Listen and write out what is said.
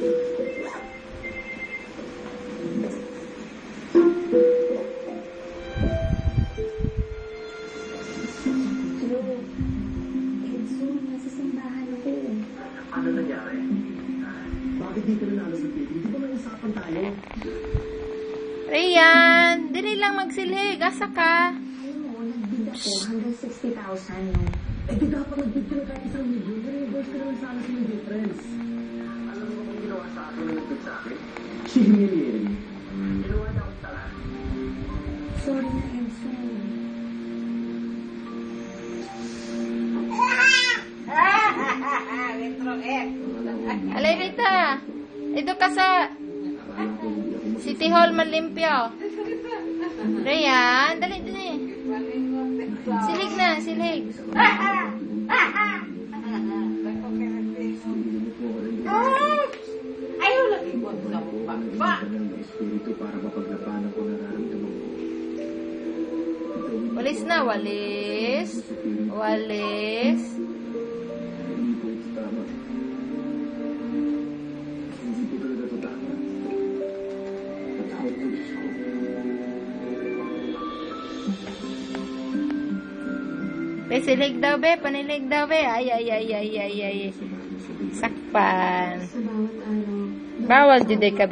Ano nangyari? Bakit di ka nanalo sa TV? Di ba may usapan tayo? Rian, dili lang magsilhig. Asa ka? Ayun mo, nagbid ako hanggang 60,000 no? Eh di dapat nagbid ka na kahit isang milyon. I-reverse ka naman sana sa yung difference. Alam mo kung ginawa sa akin ng nagbid sa akin? Si Humiliating. Ginawa niya akong tala. Sorry na, Enzo. Alay Rita. Ito ka sa City Hall Malimpyo. Rian, dali. Silig na, silig. Ayaw lagi ko sa baba. Espiritu para mapaglabanan ko nararamdaman ko. Walis na, walis. Walis. Hindi ko ito tama. Hindi ko talaga ito tama. Patawad ko, Diyos ko. Silig daw be, panilig daw be. Ay. Sakpan. Sa bawat araw. Bawal juday ka